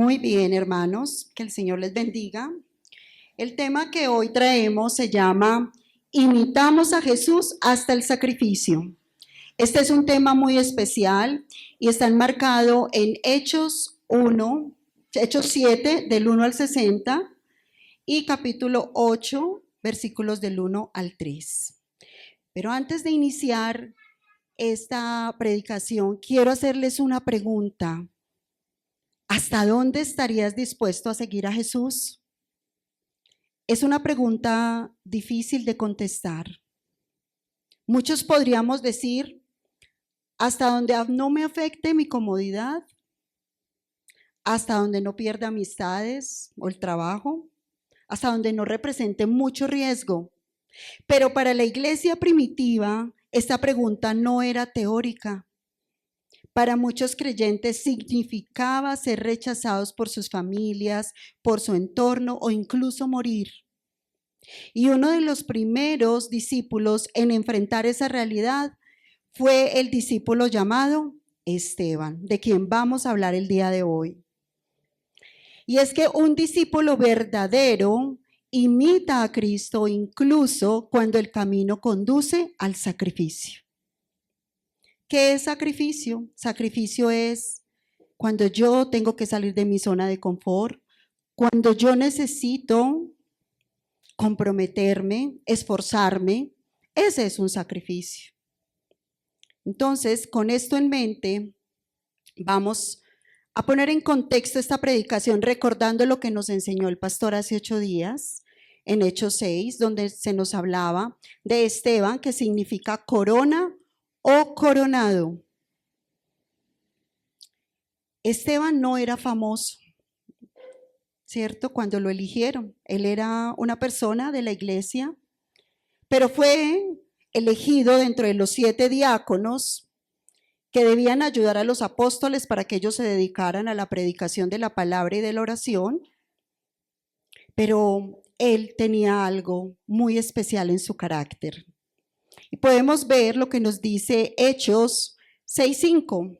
Muy bien, hermanos, que el Señor les bendiga. El tema que hoy traemos se llama Imitamos a Jesús hasta el sacrificio. Este es un tema muy especial y está enmarcado en Hechos 7, del 1 al 60 y capítulo 8, versículos del 1 al 3. Pero antes de iniciar esta predicación, quiero hacerles una pregunta. ¿Hasta dónde estarías dispuesto a seguir a Jesús? Es una pregunta difícil de contestar. Muchos podríamos decir, hasta donde no me afecte mi comodidad, hasta donde no pierda amistades o el trabajo, hasta donde no represente mucho riesgo. Pero para la iglesia primitiva, esta pregunta no era teórica. Para muchos creyentes significaba ser rechazados por sus familias, por su entorno o incluso morir. Y uno de los primeros discípulos en enfrentar esa realidad fue el discípulo llamado Esteban, de quien vamos a hablar el día de hoy. Y es que un discípulo verdadero imita a Cristo incluso cuando el camino conduce al sacrificio. ¿Qué es sacrificio? Sacrificio es cuando yo tengo que salir de mi zona de confort, cuando yo necesito comprometerme, esforzarme. Ese es un sacrificio. Entonces, con esto en mente, vamos a poner en contexto esta predicación recordando lo que nos enseñó el pastor hace 8 días, en Hechos 6, donde se nos hablaba de Esteban, que significa corona o coronado. Esteban no era famoso, ¿cierto? Cuando lo eligieron, él era una persona de la iglesia, pero fue elegido dentro de los 7 diáconos que debían ayudar a los apóstoles para que ellos se dedicaran a la predicación de la palabra y de la oración, pero él tenía algo muy especial en su carácter. Y podemos ver lo que nos dice Hechos 6:5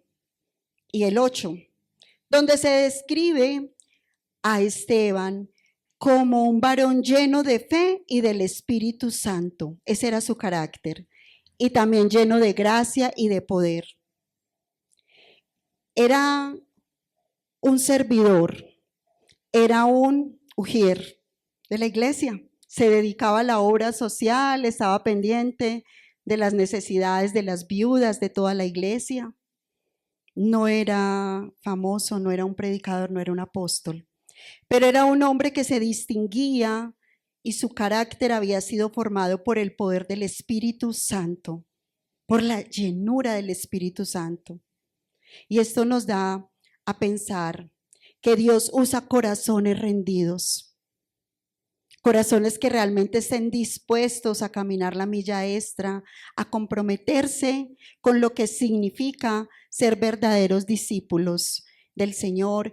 y el 8, donde se describe a Esteban como un varón lleno de fe y del Espíritu Santo. Ese era su carácter. Y también lleno de gracia y de poder. Era un servidor, era un ujier de la iglesia. Se dedicaba a la obra social, estaba pendiente de las necesidades de las viudas de toda la iglesia. No era famoso, no era un predicador, no era un apóstol, pero era un hombre que se distinguía y su carácter había sido formado por el poder del Espíritu Santo, por la llenura del Espíritu Santo. Y esto nos da a pensar que Dios usa corazones rendidos, corazones que realmente estén dispuestos a caminar la milla extra, a comprometerse con lo que significa ser verdaderos discípulos del Señor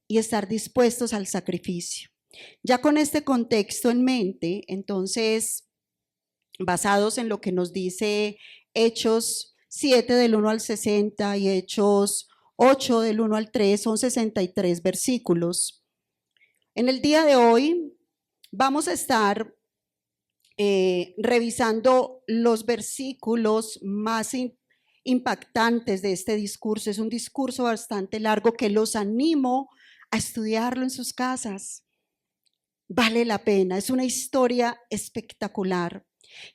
y estar dispuestos al sacrificio. Ya con este contexto en mente, entonces, basados en lo que nos dice Hechos 7 del 1 al 60 y Hechos 8 del 1 al 3, son 63 versículos. En el día de hoy vamos a estar revisando los versículos más impactantes de este discurso. Es un discurso bastante largo que los animo a estudiarlo en sus casas. Vale la pena, es una historia espectacular.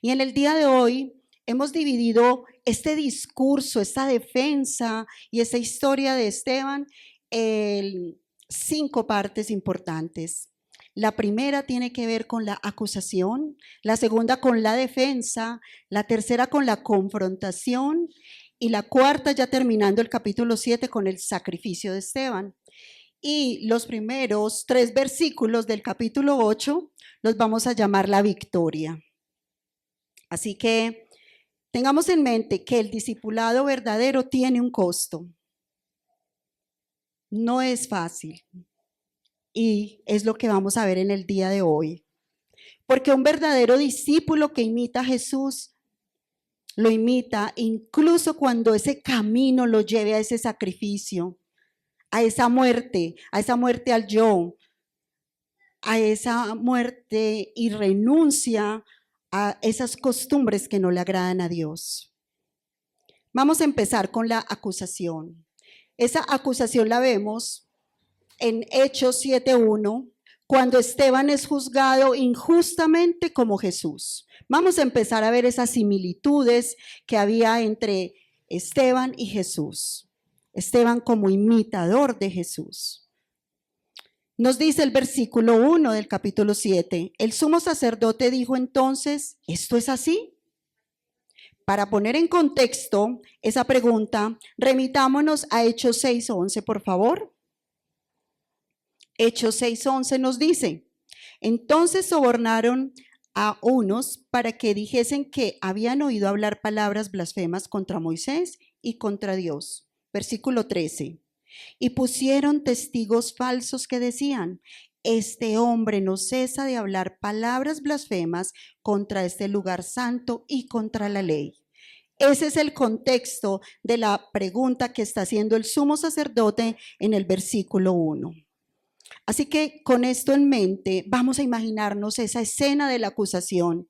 Y en el día de hoy hemos dividido este discurso, esta defensa y esta historia de Esteban en 5 partes importantes. La primera tiene que ver con la acusación, la segunda con la defensa, la tercera con la confrontación y la cuarta, ya terminando el capítulo 7, con el sacrificio de Esteban. Y los primeros 3 versículos del capítulo 8 los vamos a llamar la victoria. Así que tengamos en mente que el discipulado verdadero tiene un costo. No es fácil. Y es lo que vamos a ver en el día de hoy. Porque un verdadero discípulo que imita a Jesús, lo imita incluso cuando ese camino lo lleve a ese sacrificio, a esa muerte al yo, a esa muerte y renuncia a esas costumbres que no le agradan a Dios. Vamos a empezar con la acusación. Esa acusación la vemos en Hechos 7:1, cuando Esteban es juzgado injustamente como Jesús. Vamos a empezar a ver esas similitudes que había entre Esteban y Jesús. Esteban como imitador de Jesús. Nos dice el versículo 1 del capítulo 7, el sumo sacerdote dijo entonces, ¿esto es así? Para poner en contexto esa pregunta, remitámonos a Hechos 6:11, por favor. Hechos 6:11 nos dice, entonces sobornaron a unos para que dijesen que habían oído hablar palabras blasfemas contra Moisés y contra Dios. Versículo 13. Y pusieron testigos falsos que decían, este hombre no cesa de hablar palabras blasfemas contra este lugar santo y contra la ley. Ese es el contexto de la pregunta que está haciendo el sumo sacerdote en el versículo 1. Así que con esto en mente, vamos a imaginarnos esa escena de la acusación.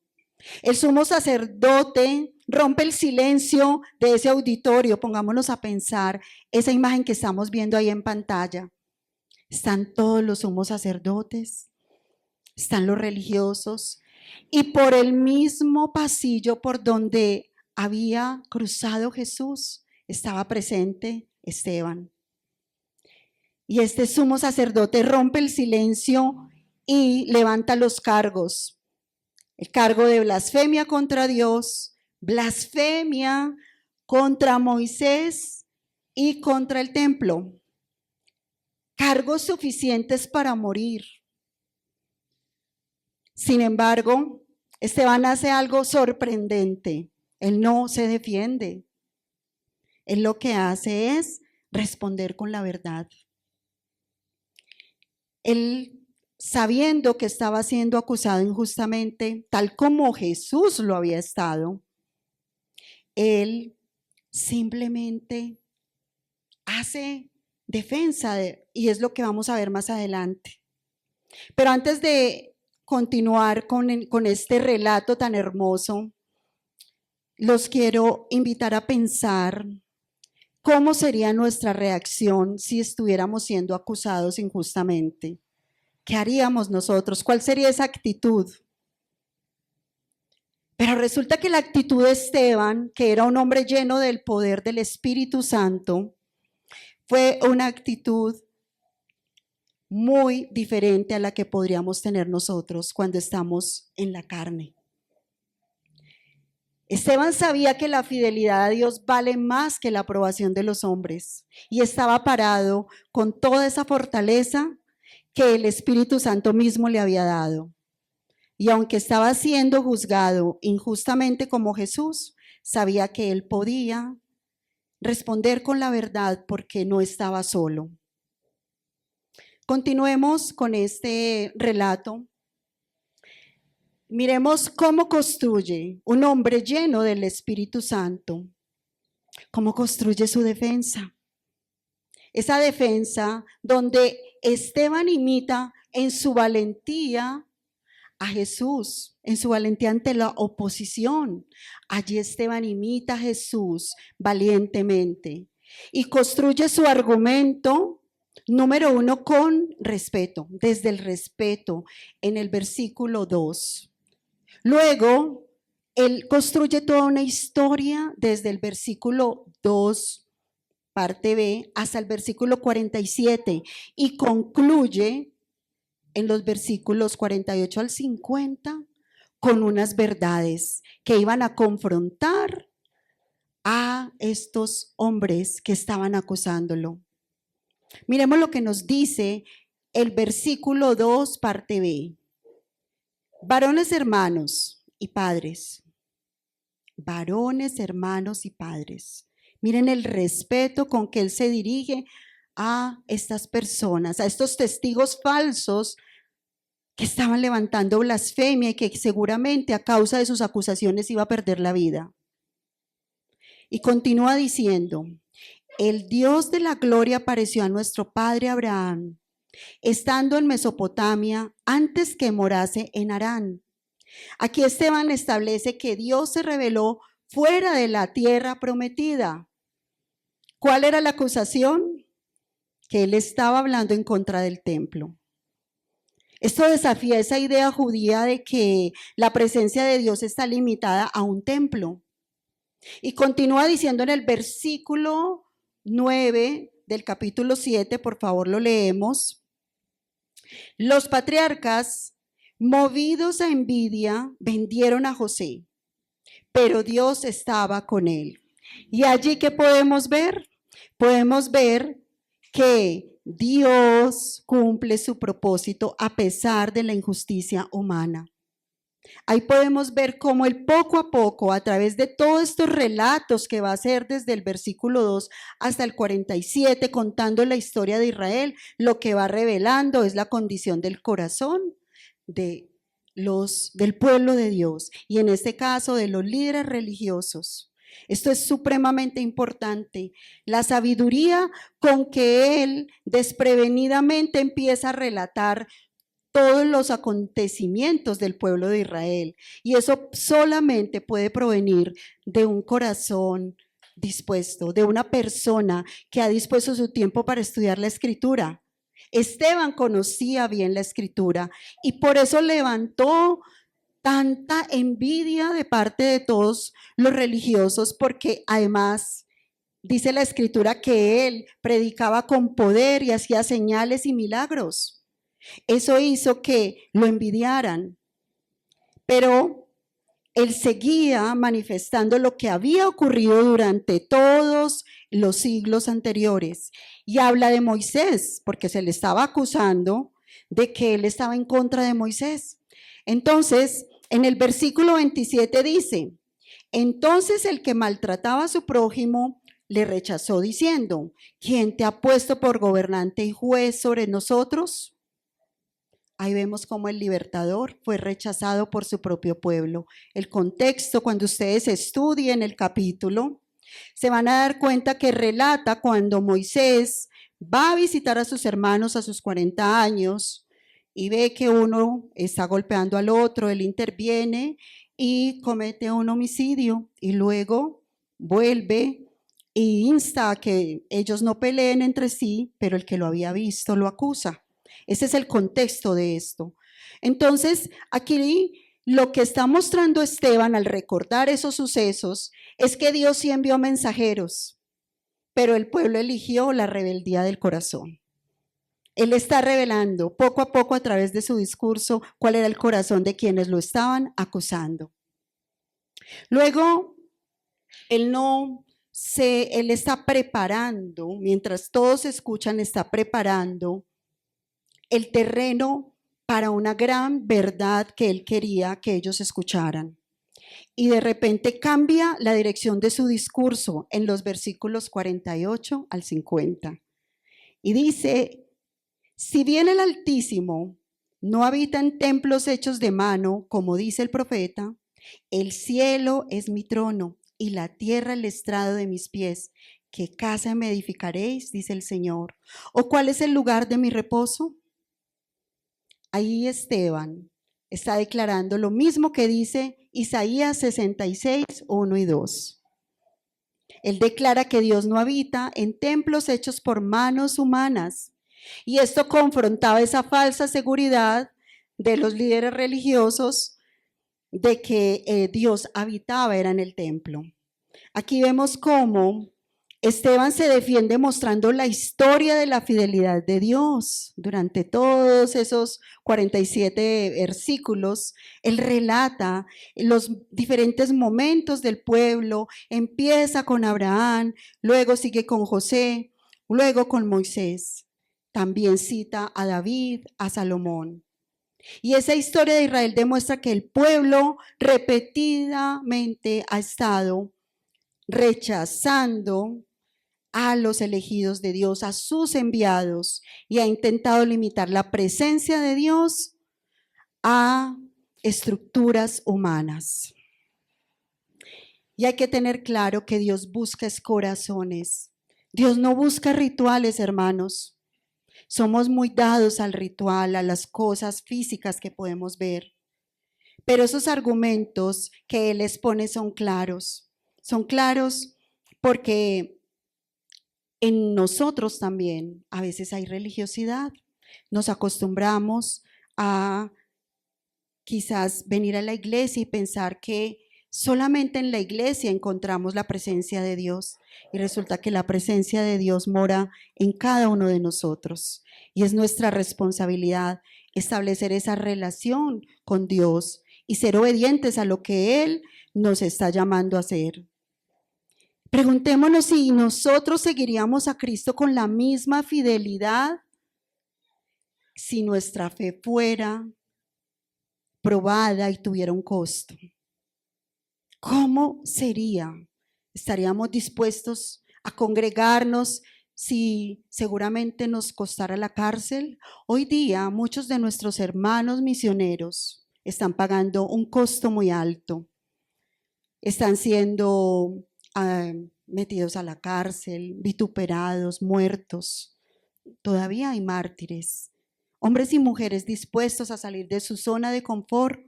El sumo sacerdote rompe el silencio de ese auditorio. Pongámonos a pensar esa imagen que estamos viendo ahí en pantalla. Están todos los sumos sacerdotes, están los religiosos, y por el mismo pasillo por donde había cruzado Jesús estaba presente Esteban. Y este sumo sacerdote rompe el silencio y levanta los cargos. El cargo de blasfemia contra Dios, blasfemia contra Moisés y contra el templo. Cargos suficientes para morir. Sin embargo, Esteban hace algo sorprendente. Él no se defiende. Él lo que hace es responder con la verdad. Él, sabiendo que estaba siendo acusado injustamente, tal como Jesús lo había estado, él simplemente hace defensa y es lo que vamos a ver más adelante. Pero antes de continuar con este relato tan hermoso, los quiero invitar a pensar cómo sería nuestra reacción si estuviéramos siendo acusados injustamente. ¿Qué haríamos nosotros? ¿Cuál sería esa actitud? Pero resulta que la actitud de Esteban, que era un hombre lleno del poder del Espíritu Santo, fue una actitud muy diferente a la que podríamos tener nosotros cuando estamos en la carne. Esteban sabía que la fidelidad a Dios vale más que la aprobación de los hombres y estaba parado con toda esa fortaleza que el Espíritu Santo mismo le había dado. Y aunque estaba siendo juzgado injustamente como Jesús, sabía que él podía responder con la verdad porque no estaba solo. Continuemos con este relato. Miremos cómo construye un hombre lleno del Espíritu Santo, cómo construye su defensa. Esa defensa donde Esteban imita en su valentía a Jesús, en su valentía ante la oposición. Allí Esteban imita a Jesús valientemente y construye su argumento, número 1, con respeto, desde el respeto, en el versículo 2. Luego, él construye toda una historia desde el versículo 2, parte B, hasta el versículo 47 y concluye en los versículos 48 al 50 con unas verdades que iban a confrontar a estos hombres que estaban acusándolo. Miremos lo que nos dice el versículo 2, parte B. Varones, hermanos y padres. Varones, hermanos y padres. Miren el respeto con que él se dirige a estas personas, a estos testigos falsos que estaban levantando blasfemia y que seguramente a causa de sus acusaciones iba a perder la vida. Y continúa diciendo, el Dios de la gloria apareció a nuestro padre Abraham, estando en Mesopotamia antes que morase en Harán. Aquí Esteban establece que Dios se reveló fuera de la tierra prometida. ¿Cuál era la acusación? Que él estaba hablando en contra del templo. Esto desafía esa idea judía de que la presencia de Dios está limitada a un templo. Y continúa diciendo en el versículo 9 del capítulo 7, por favor lo leemos. Los patriarcas, movidos a envidia, vendieron a José, pero Dios estaba con él. Y allí, ¿qué podemos ver? Podemos ver que Dios cumple su propósito a pesar de la injusticia humana. Ahí podemos ver cómo él poco a poco, a través de todos estos relatos que va a hacer desde el versículo 2 hasta el 47, contando la historia de Israel, lo que va revelando es la condición del corazón del pueblo de Dios, y en este caso de los líderes religiosos. Esto es supremamente importante, la sabiduría con que él desprevenidamente empieza a relatar todos los acontecimientos del pueblo de Israel, y eso solamente puede provenir de un corazón dispuesto, de una persona que ha dispuesto su tiempo para estudiar la Escritura. Esteban conocía bien la Escritura y por eso levantó tanta envidia de parte de todos los religiosos, porque además dice la Escritura que él predicaba con poder y hacía señales y milagros. Eso hizo que lo envidiaran, pero él seguía manifestando lo que había ocurrido durante todos los siglos anteriores, y habla de Moisés, porque se le estaba acusando de que él estaba en contra de Moisés. Entonces, en el versículo 27 dice, entonces el que maltrataba a su prójimo le rechazó diciendo, ¿quién te ha puesto por gobernante y juez sobre nosotros? Ahí vemos cómo el libertador fue rechazado por su propio pueblo. El contexto, cuando ustedes estudien el capítulo, se van a dar cuenta que relata cuando Moisés va a visitar a sus hermanos a sus 40 años y ve que uno está golpeando al otro, él interviene y comete un homicidio, y luego vuelve e insta a que ellos no peleen entre sí, pero el que lo había visto lo acusa. Ese es el contexto de esto. Entonces, aquí lo que está mostrando Esteban al recordar esos sucesos es que Dios sí envió mensajeros, pero el pueblo eligió la rebeldía del corazón. Él está revelando poco a poco a través de su discurso cuál era el corazón de quienes lo estaban acusando. Luego, él está preparando, mientras todos escuchan, está preparando el terreno para una gran verdad que él quería que ellos escucharan. Y de repente cambia la dirección de su discurso en los versículos 48 al 50. Y dice, si bien el Altísimo no habita en templos hechos de mano, como dice el profeta, el cielo es mi trono y la tierra el estrado de mis pies. ¿Qué casa me edificaréis? Dice el Señor. ¿O cuál es el lugar de mi reposo? Ahí Esteban está declarando lo mismo que dice Isaías 66, 1 y 2. Él declara que Dios no habita en templos hechos por manos humanas, y esto confrontaba esa falsa seguridad de los líderes religiosos de que Dios habitaba era en el templo. Aquí vemos cómo Esteban se defiende mostrando la historia de la fidelidad de Dios. Durante todos esos 47 versículos, él relata los diferentes momentos del pueblo. Empieza con Abraham, luego sigue con José, luego con Moisés. También cita a David, a Salomón. Y esa historia de Israel demuestra que el pueblo repetidamente ha estado rechazando a los elegidos de Dios, a sus enviados, y ha intentado limitar la presencia de Dios a estructuras humanas. Y hay que tener claro que Dios busca corazones, Dios no busca rituales, hermanos. Somos muy dados al ritual, a las cosas físicas que podemos ver. Pero esos argumentos que Él expone son claros. Son claros porque en nosotros también a veces hay religiosidad. Nos acostumbramos a quizás venir a la iglesia y pensar que solamente en la iglesia encontramos la presencia de Dios y resulta que la presencia de Dios mora en cada uno de nosotros y es nuestra responsabilidad establecer esa relación con Dios y ser obedientes a lo que Él nos está llamando a hacer. Preguntémonos si nosotros seguiríamos a Cristo con la misma fidelidad si nuestra fe fuera probada y tuviera un costo. ¿Cómo sería? ¿Estaríamos dispuestos a congregarnos si seguramente nos costara la cárcel? Hoy día muchos de nuestros hermanos misioneros están pagando un costo muy alto. Están siendo metidos a la cárcel, vituperados, muertos. Todavía hay mártires. Hombres y mujeres dispuestos a salir de su zona de confort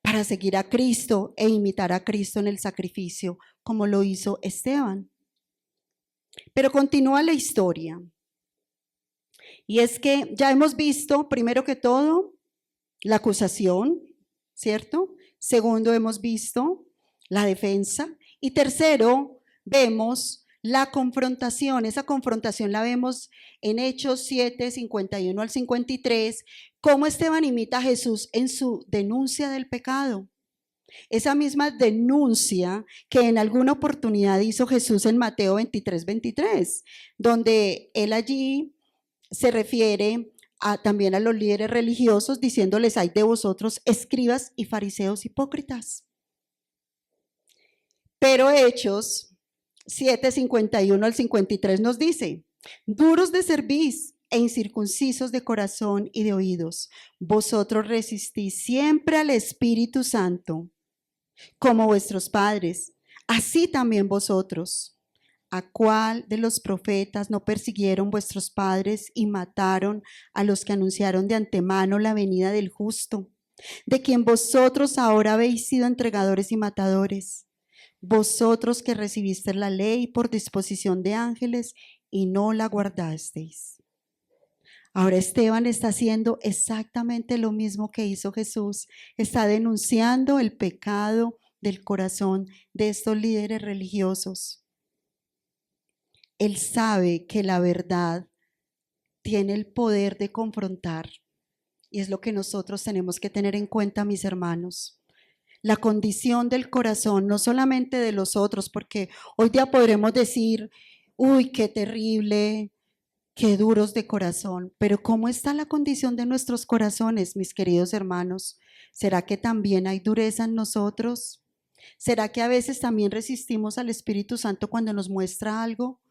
para seguir a Cristo e imitar a Cristo en el sacrificio, como lo hizo Esteban. Pero continúa la historia. Y es que ya hemos visto, primero que todo, la acusación, ¿cierto? Segundo, hemos visto la defensa. Y tercero, vemos la confrontación. Esa confrontación la vemos en Hechos 7, 51 al 53, cómo Esteban imita a Jesús en su denuncia del pecado. Esa misma denuncia que en alguna oportunidad hizo Jesús en Mateo 23, 23, donde él allí se refiere también a los líderes religiosos diciéndoles: ay de vosotros, escribas y fariseos hipócritas. Pero Hechos 7, 51 al 53 nos dice: duros de cerviz e incircuncisos de corazón y de oídos, vosotros resistís siempre al Espíritu Santo, como vuestros padres, así también vosotros. ¿A cuál de los profetas no persiguieron vuestros padres y mataron a los que anunciaron de antemano la venida del justo, de quien vosotros ahora habéis sido entregadores y matadores? Vosotros que recibisteis la ley por disposición de ángeles y no la guardasteis. Ahora Esteban está haciendo exactamente lo mismo que hizo Jesús. Está denunciando el pecado del corazón de estos líderes religiosos. Él sabe que la verdad tiene el poder de confrontar y es lo que nosotros tenemos que tener en cuenta, mis hermanos. La condición del corazón, no solamente de los otros, porque hoy día podremos decir: uy, qué terrible, qué duros de corazón, pero ¿cómo está la condición de nuestros corazones, mis queridos hermanos? ¿Será que también hay dureza en nosotros? ¿Será que a veces también resistimos al Espíritu Santo cuando nos muestra algo?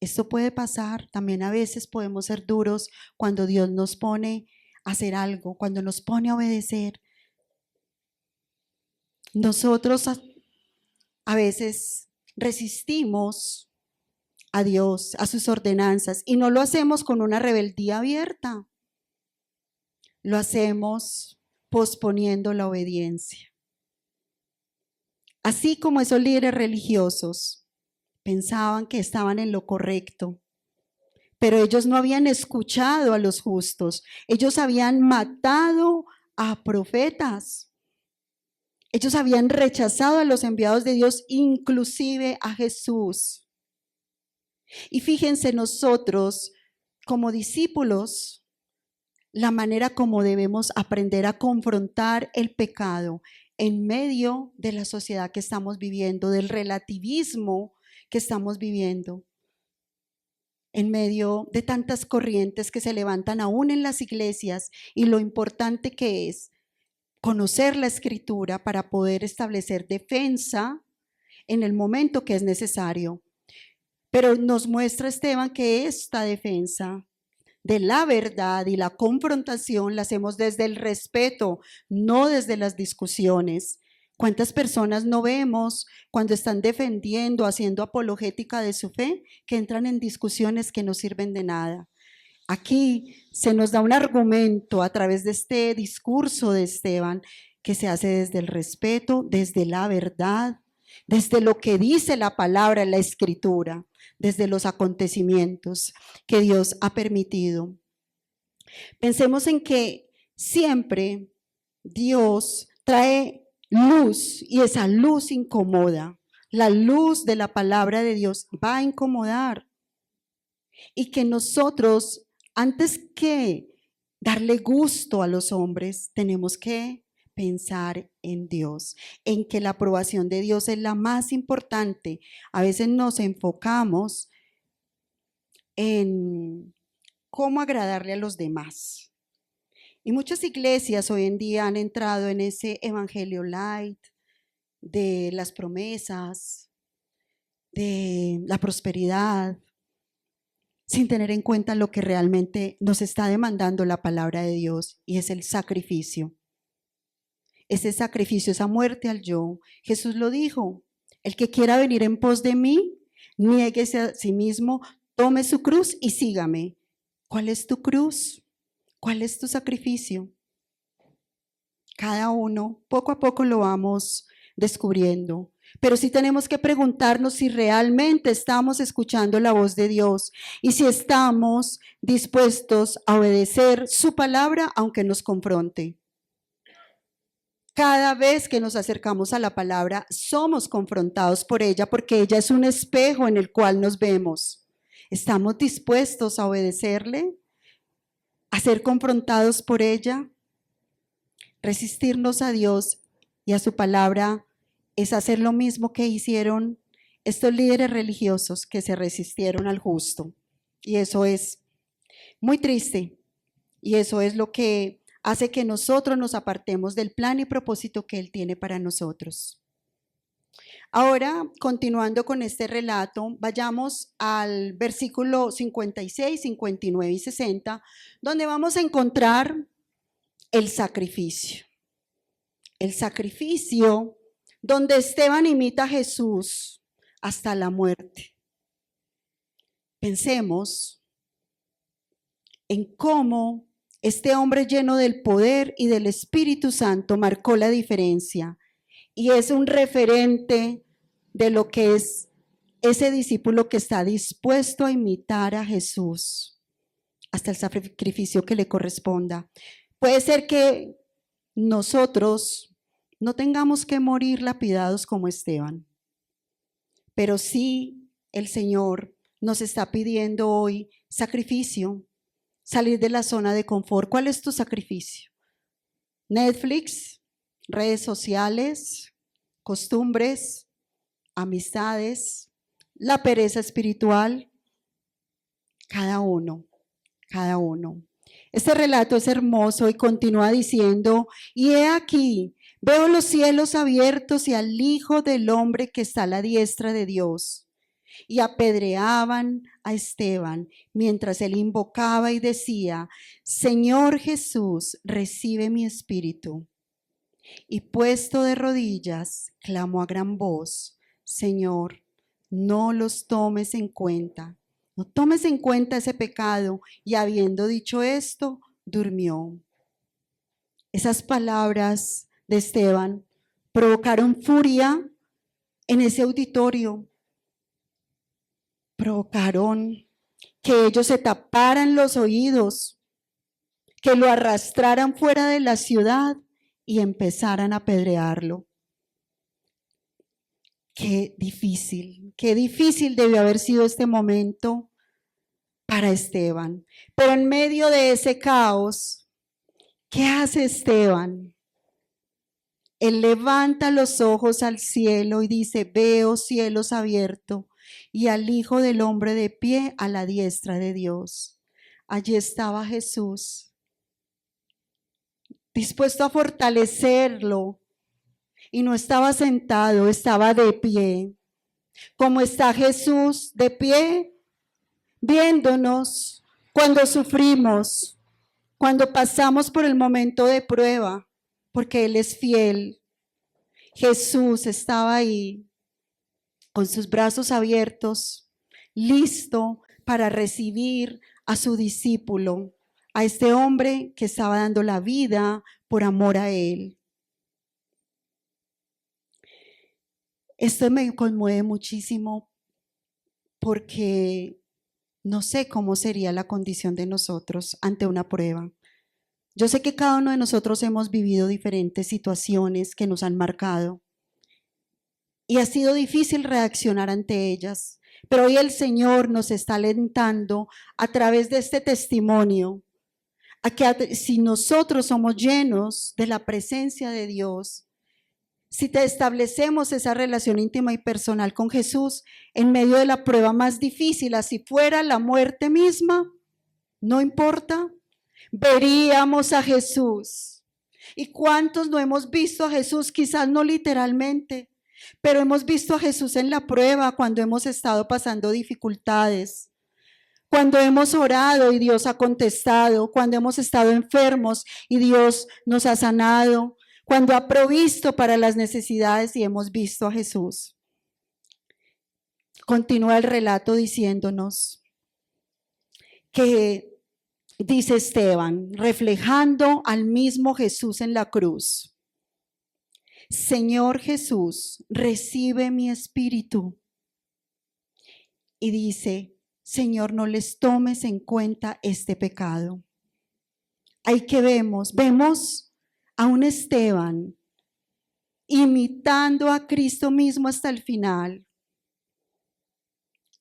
Esto puede pasar, también a veces podemos ser duros cuando Dios nos pone a hacer algo, cuando nos pone a obedecer. Nosotros a veces resistimos a Dios, a sus ordenanzas, y no lo hacemos con una rebeldía abierta. Lo hacemos posponiendo la obediencia. Así como esos líderes religiosos pensaban que estaban en lo correcto, pero ellos no habían escuchado a los justos. Ellos habían matado a profetas. Ellos habían rechazado a los enviados de Dios, inclusive a Jesús. Y fíjense, nosotros como discípulos, la manera como debemos aprender a confrontar el pecado en medio de la sociedad que estamos viviendo, del relativismo que estamos viviendo, en medio de tantas corrientes que se levantan aún en las iglesias, y lo importante que es conocer la Escritura para poder establecer defensa en el momento que es necesario. Pero nos muestra Esteban que esta defensa de la verdad y la confrontación la hacemos desde el respeto, no desde las discusiones. ¿Cuántas personas no vemos cuando están defendiendo, haciendo apologética de su fe, que entran en discusiones que no sirven de nada? Aquí se nos da un argumento a través de este discurso de Esteban que se hace desde el respeto, desde la verdad, desde lo que dice la palabra, la escritura, desde los acontecimientos que Dios ha permitido. Pensemos en que siempre Dios trae luz y esa luz incomoda. La luz de la palabra de Dios va a incomodar. Y que nosotros, antes que darle gusto a los hombres, tenemos que pensar en Dios, en que la aprobación de Dios es la más importante. A veces nos enfocamos en cómo agradarle a los demás. Y muchas iglesias hoy en día han entrado en ese evangelio light de las promesas, de la prosperidad, sin tener en cuenta lo que realmente nos está demandando la palabra de Dios, y es el sacrificio. Ese sacrificio, esa muerte al yo. Jesús lo dijo: el que quiera venir en pos de mí, niéguese a sí mismo, tome su cruz y sígame. ¿Cuál es tu cruz? ¿Cuál es tu sacrificio? Cada uno, poco a poco lo vamos descubriendo. Pero sí tenemos que preguntarnos si realmente estamos escuchando la voz de Dios y si estamos dispuestos a obedecer su palabra aunque nos confronte. Cada vez que nos acercamos a la palabra, somos confrontados por ella porque ella es un espejo en el cual nos vemos. ¿Estamos dispuestos a obedecerle? ¿A ser confrontados por ella? Resistirnos a Dios y a su palabra es hacer lo mismo que hicieron estos líderes religiosos que se resistieron al justo. Y eso es muy triste. Y eso es lo que hace que nosotros nos apartemos del plan y propósito que Él tiene para nosotros. Ahora, continuando con este relato, vayamos al versículo 56, 59 y 60, donde vamos a encontrar el sacrificio. El sacrificio donde Esteban imita a Jesús hasta la muerte. Pensemos en cómo este hombre lleno del poder y del Espíritu Santo marcó la diferencia y es un referente de lo que es ese discípulo que está dispuesto a imitar a Jesús hasta el sacrificio que le corresponda. Puede ser que nosotros no tengamos que morir lapidados como Esteban, pero sí el Señor nos está pidiendo hoy sacrificio, salir de la zona de confort. ¿Cuál es tu sacrificio? Netflix, redes sociales, costumbres, amistades, la pereza espiritual. Cada uno. Este relato es hermoso y continúa diciendo: y he aquí, veo los cielos abiertos y al Hijo del Hombre que está a la diestra de Dios. Y apedreaban a Esteban mientras él invocaba y decía: Señor Jesús, recibe mi espíritu. Y puesto de rodillas, clamó a gran voz: Señor, no los tomes en cuenta. No tomes en cuenta ese pecado. Y habiendo dicho esto, durmió. Esas palabras de Esteban provocaron furia en ese auditorio. Provocaron que ellos se taparan los oídos, que lo arrastraran fuera de la ciudad y empezaran a apedrearlo. Qué difícil debió haber sido este momento para Esteban. Pero en medio de ese caos, ¿qué hace Esteban? Él levanta los ojos al cielo y dice: veo cielos abiertos y al Hijo del Hombre de pie a la diestra de Dios. Allí estaba Jesús, dispuesto a fortalecerlo. Y no estaba sentado, estaba de pie. Como está Jesús de pie, viéndonos cuando sufrimos, cuando pasamos por el momento de prueba, porque Él es fiel. Jesús estaba ahí con sus brazos abiertos, listo para recibir a su discípulo, a este hombre que estaba dando la vida por amor a él. Esto me conmueve muchísimo porque no sé cómo sería la condición de nosotros ante una prueba. Yo sé que cada uno de nosotros hemos vivido diferentes situaciones que nos han marcado y ha sido difícil reaccionar ante ellas, pero hoy el Señor nos está alentando a través de este testimonio a que si nosotros somos llenos de la presencia de Dios, si te establecemos esa relación íntima y personal con Jesús en medio de la prueba más difícil, así fuera la muerte misma, no importa, veríamos a Jesús. ¿Y cuántos no hemos visto a Jesús? Quizás no literalmente, pero hemos visto a Jesús en la prueba cuando hemos estado pasando dificultades, cuando hemos orado y Dios ha contestado, cuando hemos estado enfermos y Dios nos ha sanado, cuando ha provisto para las necesidades y hemos visto a Jesús. Continúa el relato diciéndonos que dice Esteban, reflejando al mismo Jesús en la cruz: Señor Jesús, recibe mi espíritu. Y dice: Señor, no les tomes en cuenta este pecado. Ahí que vemos a un Esteban imitando a Cristo mismo hasta el final.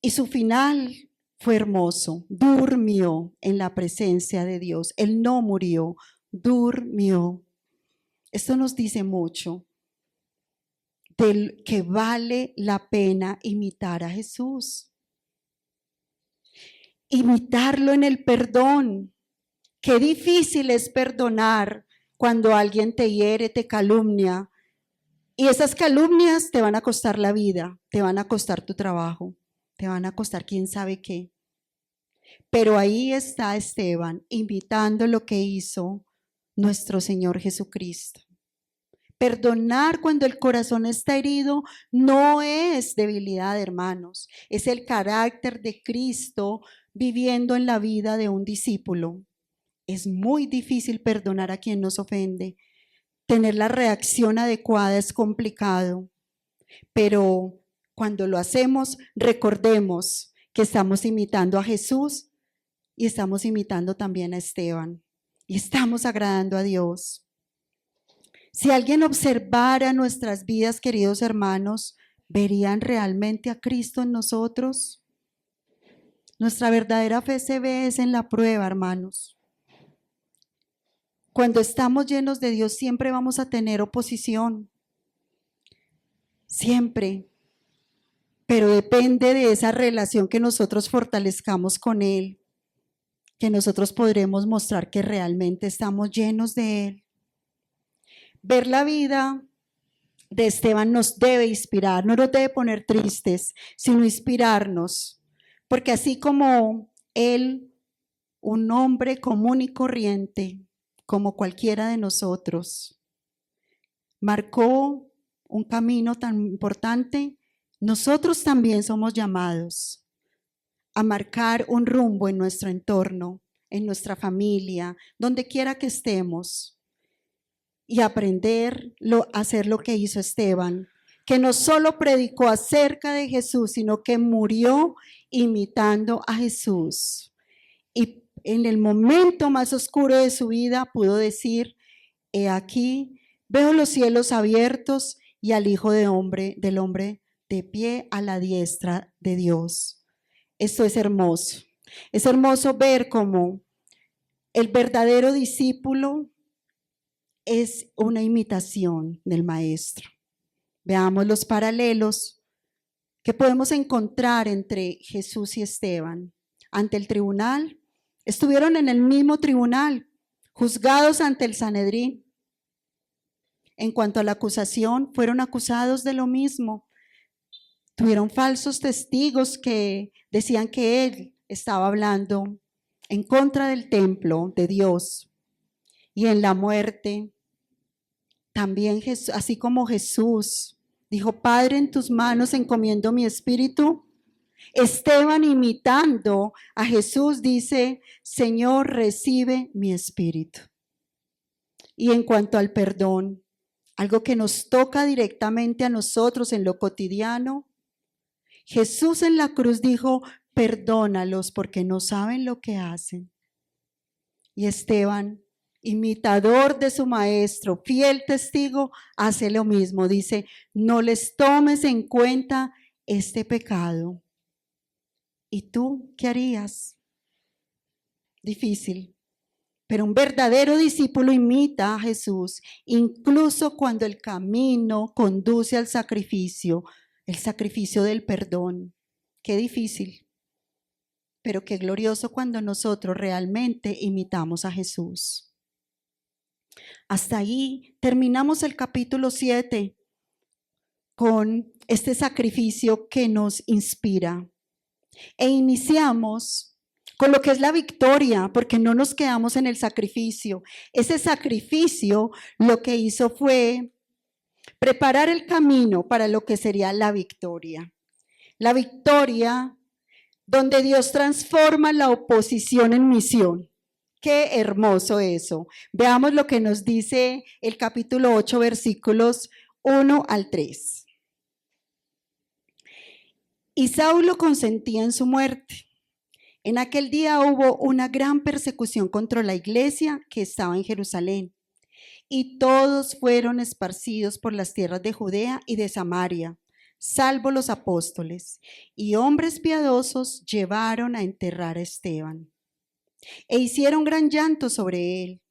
Y su final fue hermoso. Durmió en la presencia de Dios. Él no murió, durmió. Esto nos dice mucho del que vale la pena imitar a Jesús. Imitarlo en el perdón. Qué difícil es perdonar cuando alguien te hiere, te calumnia. Y esas calumnias te van a costar la vida, te van a costar tu trabajo, te van a costar quién sabe qué. Pero ahí está Esteban imitando lo que hizo nuestro Señor Jesucristo. Perdonar cuando el corazón está herido no es debilidad, hermanos. Es el carácter de Cristo viviendo en la vida de un discípulo. Es muy difícil perdonar a quien nos ofende. Tener la reacción adecuada es complicado. Pero cuando lo hacemos, recordemos que estamos imitando a Jesús y estamos imitando también a Esteban. Y estamos agradando a Dios. Si alguien observara nuestras vidas, queridos hermanos, ¿verían realmente a Cristo en nosotros? Nuestra verdadera fe se ve es en la prueba, hermanos. Cuando estamos llenos de Dios, siempre vamos a tener oposición. Siempre. Pero depende de esa relación que nosotros fortalezcamos con Él, que nosotros podremos mostrar que realmente estamos llenos de Él. Ver la vida de Esteban nos debe inspirar, no nos debe poner tristes, sino inspirarnos, porque así como él, un hombre común y corriente, como cualquiera de nosotros, marcó un camino tan importante, nosotros también somos llamados a marcar un rumbo en nuestro entorno, en nuestra familia, donde quiera que estemos. Y aprender a hacer lo que hizo Esteban, que no solo predicó acerca de Jesús, sino que murió imitando a Jesús. Y en el momento más oscuro de su vida pudo decir: he aquí, veo los cielos abiertos y al Hijo del Hombre de pie a la diestra de Dios. Esto es hermoso. Es hermoso ver cómo el verdadero discípulo es una imitación del maestro. Veamos los paralelos que podemos encontrar entre Jesús y Esteban. Ante el tribunal, estuvieron en el mismo tribunal, juzgados ante el Sanedrín. En cuanto a la acusación, fueron acusados de lo mismo. Tuvieron falsos testigos que decían que él estaba hablando en contra del templo de Dios. Y en la muerte, También así como Jesús dijo, Padre, en tus manos encomiendo mi espíritu, Esteban, imitando a Jesús, dice, Señor, recibe mi espíritu. Y en cuanto al perdón, algo que nos toca directamente a nosotros en lo cotidiano, Jesús en la cruz dijo, perdónalos porque no saben lo que hacen. Y Esteban, imitador de su maestro, fiel testigo, hace lo mismo. Dice, no les tomes en cuenta este pecado. ¿Y tú qué harías? Difícil. Pero un verdadero discípulo imita a Jesús, incluso cuando el camino conduce al sacrificio, el sacrificio del perdón. Qué difícil, pero qué glorioso cuando nosotros realmente imitamos a Jesús. Hasta ahí terminamos el capítulo 7 con este sacrificio que nos inspira. E iniciamos con lo que es la victoria, porque no nos quedamos en el sacrificio. Ese sacrificio lo que hizo fue preparar el camino para lo que sería la victoria. La victoria donde Dios transforma la oposición en misión. Qué hermoso eso. Veamos lo que nos dice el capítulo 8, versículos 1 al 3. Y Saulo consentía en su muerte. En aquel día hubo una gran persecución contra la iglesia que estaba en Jerusalén, y todos fueron esparcidos por las tierras de Judea y de Samaria, salvo los apóstoles, y hombres piadosos llevaron a enterrar a Esteban, e hicieron gran llanto sobre él.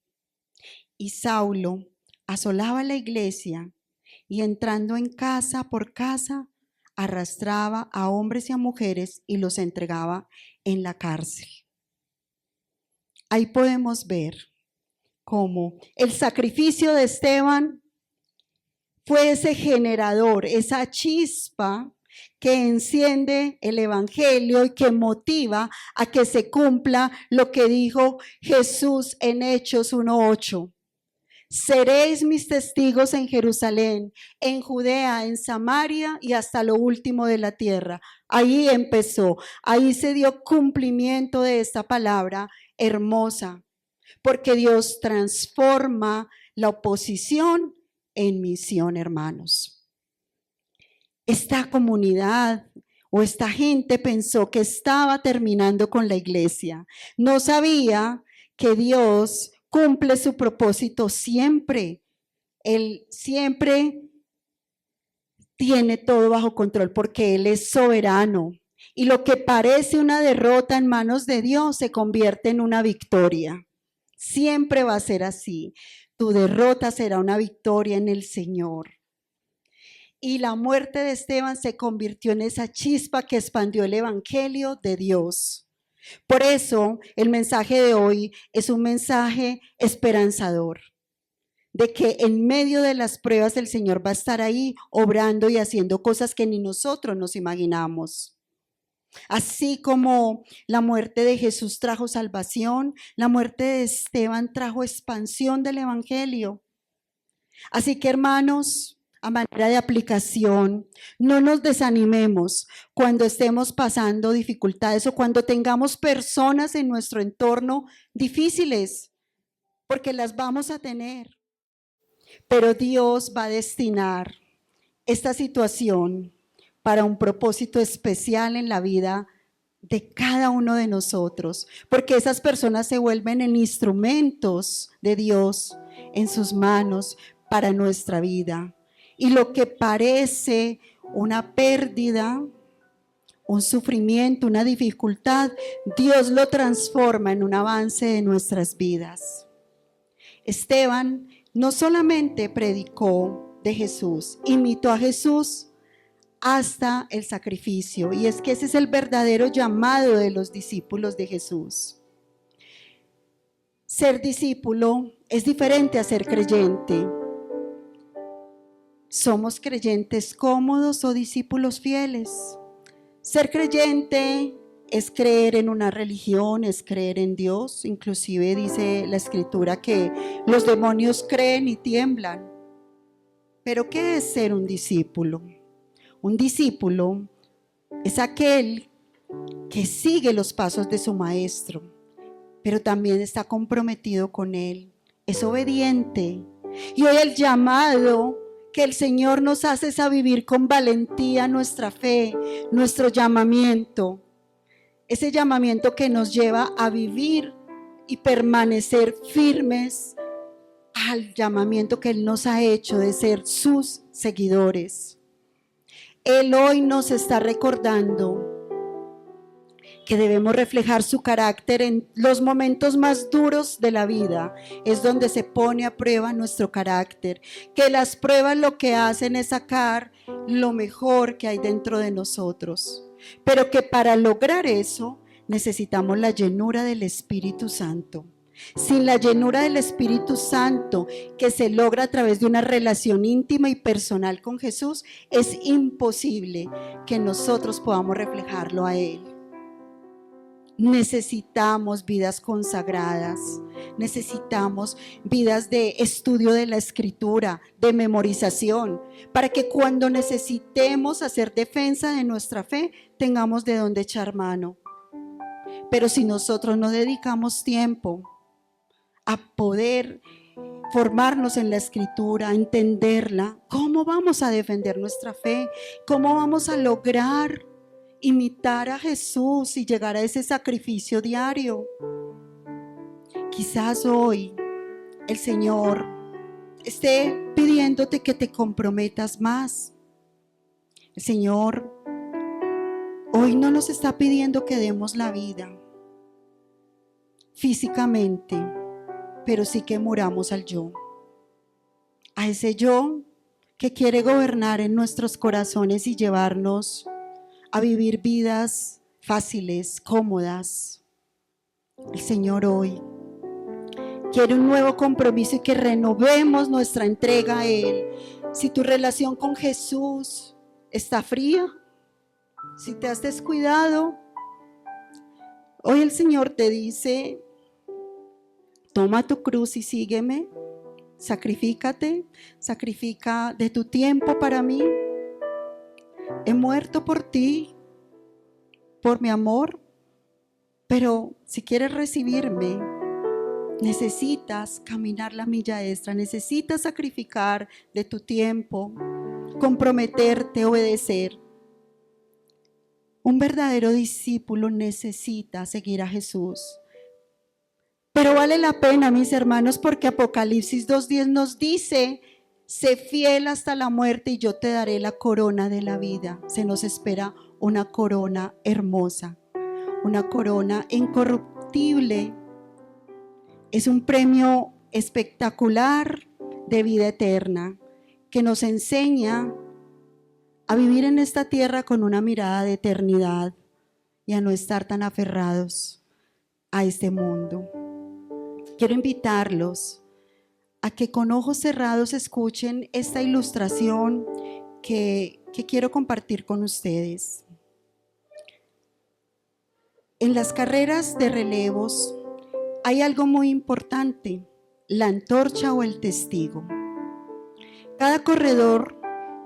Y Saulo asolaba la iglesia, y entrando en casa por casa, arrastraba a hombres y a mujeres y los entregaba en la cárcel. Ahí podemos ver cómo el sacrificio de Esteban fue ese generador, esa chispa que enciende el evangelio y que motiva a que se cumpla lo que dijo Jesús en Hechos 1:8. Seréis mis testigos en Jerusalén, en Judea, en Samaria y hasta lo último de la tierra. Ahí empezó, ahí se dio cumplimiento de esta palabra hermosa, porque Dios transforma la oposición en misión, hermanos. Esta comunidad o esta gente pensó que estaba terminando con la iglesia. No sabía que Dios cumple su propósito siempre. Él siempre tiene todo bajo control porque Él es soberano. Y lo que parece una derrota en manos de Dios se convierte en una victoria. Siempre va a ser así. Tu derrota será una victoria en el Señor. Y la muerte de Esteban se convirtió en esa chispa que expandió el evangelio de Dios. Por eso el mensaje de hoy es un mensaje esperanzador, de que en medio de las pruebas el Señor va a estar ahí obrando y haciendo cosas que ni nosotros nos imaginamos. Así como la muerte de Jesús trajo salvación, la muerte de Esteban trajo expansión del evangelio. Así que, hermanos, a manera de aplicación, no nos desanimemos cuando estemos pasando dificultades o cuando tengamos personas en nuestro entorno difíciles, porque las vamos a tener. Pero Dios va a destinar esta situación para un propósito especial en la vida de cada uno de nosotros, porque esas personas se vuelven en instrumentos de Dios en sus manos para nuestra vida. Y lo que parece una pérdida, un sufrimiento, una dificultad, Dios lo transforma en un avance de nuestras vidas. Esteban no solamente predicó de Jesús, imitó a Jesús hasta el sacrificio. Y es que ese es el verdadero llamado de los discípulos de Jesús. Ser discípulo es diferente a ser creyente. ¿Somos creyentes cómodos o discípulos fieles? Ser creyente es creer en una religión, es creer en Dios. Inclusive dice la Escritura que los demonios creen y tiemblan. Pero ¿qué es ser un discípulo? Un discípulo es aquel que sigue los pasos de su maestro, pero también está comprometido con él, es obediente. Y hoy el llamado que el Señor nos hace es a vivir con valentía nuestra fe, nuestro llamamiento, ese llamamiento que nos lleva a vivir y permanecer firmes al llamamiento que Él nos ha hecho de ser sus seguidores. Él hoy nos está recordando que debemos reflejar su carácter en los momentos más duros de la vida. Es donde se pone a prueba nuestro carácter, que las pruebas lo que hacen es sacar lo mejor que hay dentro de nosotros, pero que para lograr eso necesitamos la llenura del Espíritu Santo. Sin la llenura del Espíritu Santo, que se logra a través de una relación íntima y personal con Jesús, es imposible que nosotros podamos reflejarlo a Él. Necesitamos vidas consagradas, necesitamos vidas de estudio de la Escritura, de memorización, para que cuando necesitemos hacer defensa de nuestra fe, tengamos de dónde echar mano. Pero si nosotros no dedicamos tiempo a poder formarnos en la Escritura, a entenderla, ¿cómo vamos a defender nuestra fe? ¿Cómo vamos a lograr imitar a Jesús y llegar a ese sacrificio diario? Quizás hoy el Señor esté pidiéndote que te comprometas más. El Señor hoy no nos está pidiendo que demos la vida físicamente, pero sí que muramos al yo, a ese yo que quiere gobernar en nuestros corazones y llevarnos a vivir vidas fáciles, cómodas. El Señor hoy quiere un nuevo compromiso y que renovemos nuestra entrega a Él. Si tu relación con Jesús está fría, si te has descuidado, hoy el Señor te dice: toma tu cruz y sígueme, sacrifícate, sacrifica de tu tiempo para mí. He muerto por ti, por mi amor, pero si quieres recibirme, necesitas caminar la milla extra, necesitas sacrificar de tu tiempo, comprometerte, obedecer. Un verdadero discípulo necesita seguir a Jesús. Pero vale la pena, mis hermanos, porque Apocalipsis 2:10 nos dice: sé fiel hasta la muerte y yo te daré la corona de la vida. Se nos espera una corona hermosa, una corona incorruptible. Es un premio espectacular de vida eterna que nos enseña a vivir en esta tierra con una mirada de eternidad y a no estar tan aferrados a este mundo. Quiero invitarlos a que con ojos cerrados escuchen esta ilustración que quiero compartir con ustedes. En las carreras de relevos hay algo muy importante: la antorcha o el testigo. Cada corredor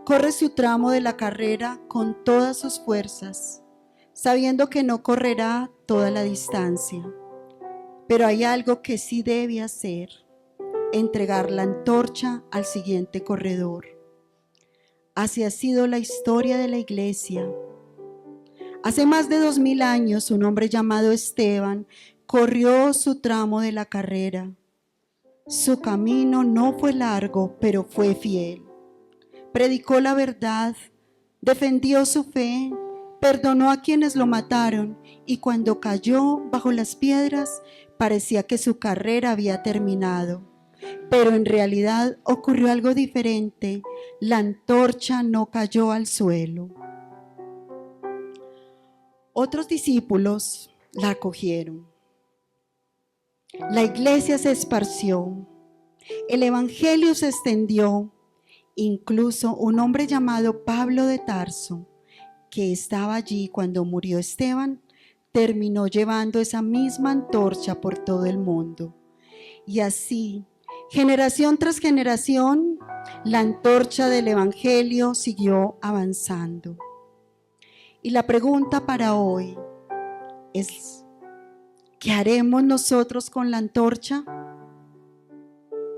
corre su tramo de la carrera con todas sus fuerzas, sabiendo que no correrá toda la distancia. Pero hay algo que sí debe hacer: entregar la antorcha al siguiente corredor. Así ha sido la historia de la iglesia. Hace más de 2000 años, un hombre llamado Esteban corrió su tramo de la carrera. Su camino no fue largo, pero fue fiel. Predicó la verdad, defendió su fe, perdonó a quienes lo mataron, y cuando cayó bajo las piedras, parecía que su carrera había terminado. Pero en realidad ocurrió algo diferente: la antorcha no cayó al suelo. Otros discípulos la cogieron. La iglesia se esparció, el evangelio se extendió. Incluso un hombre llamado Pablo de Tarso, que estaba allí cuando murió Esteban, terminó llevando esa misma antorcha por todo el mundo. Y así Generación tras generación, la antorcha del Evangelio siguió avanzando. Y la pregunta para hoy es, ¿qué haremos nosotros con la antorcha?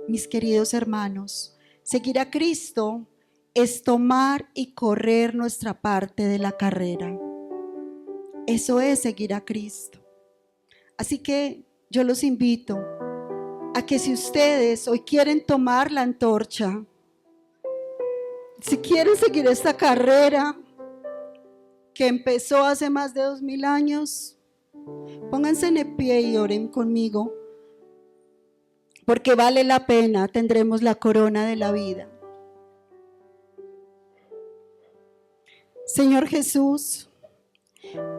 Mis queridos hermanos, seguir a Cristo es tomar y correr nuestra parte de la carrera. Eso es seguir a Cristo. Así que yo los invito a que si ustedes hoy quieren tomar la antorcha, si quieren seguir esta carrera que empezó hace más de 2000 años, pónganse en pie y oren conmigo, porque vale la pena, tendremos la corona de la vida. Señor Jesús,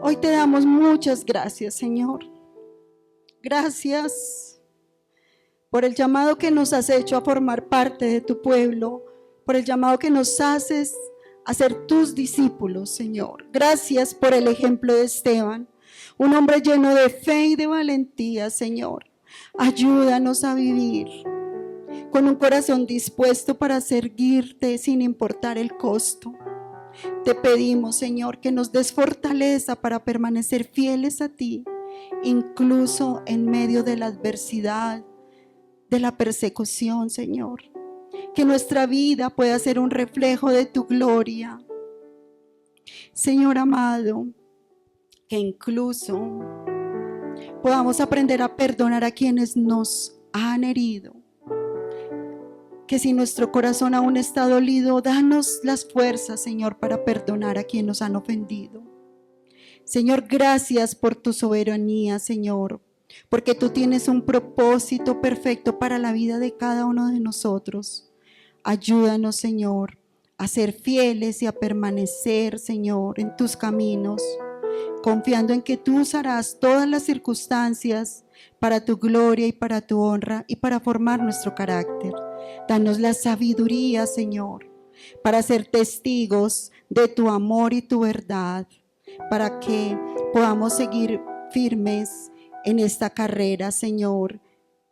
hoy te damos muchas gracias, Señor. Gracias por el llamado que nos has hecho a formar parte de tu pueblo, por el llamado que nos haces a ser tus discípulos, Señor. Gracias por el ejemplo de Esteban, un hombre lleno de fe y de valentía, Señor. Ayúdanos a vivir con un corazón dispuesto para seguirte sin importar el costo. Te pedimos, Señor, que nos des fortaleza para permanecer fieles a ti, incluso en medio de la adversidad, de la persecución, Señor. Que nuestra vida pueda ser un reflejo de tu gloria. Señor amado, que incluso podamos aprender a perdonar a quienes nos han herido. Que si nuestro corazón aún está dolido, danos las fuerzas, Señor, para perdonar a quienes nos han ofendido. Señor, gracias por tu soberanía, Señor, porque tú tienes un propósito perfecto para la vida de cada uno de nosotros. Ayúdanos, Señor, a ser fieles y a permanecer, Señor, en tus caminos, confiando en que tú usarás todas las circunstancias para tu gloria y para tu honra y para formar nuestro carácter. Danos la sabiduría, Señor, para ser testigos de tu amor y tu verdad, para que podamos seguir firmes en esta carrera, Señor,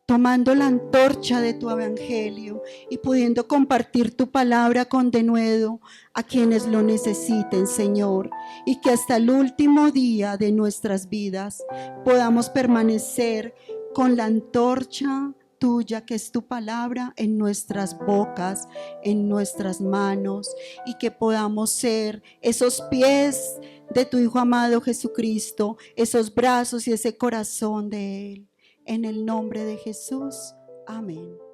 tomando la antorcha de tu evangelio y pudiendo compartir tu palabra con denuedo a quienes lo necesiten, Señor, y que hasta el último día de nuestras vidas podamos permanecer con la antorcha tuya, que es tu palabra, en nuestras bocas, en nuestras manos, y que podamos ser esos pies de tu Hijo amado Jesucristo, esos brazos y ese corazón de Él. En el nombre de Jesús, amén.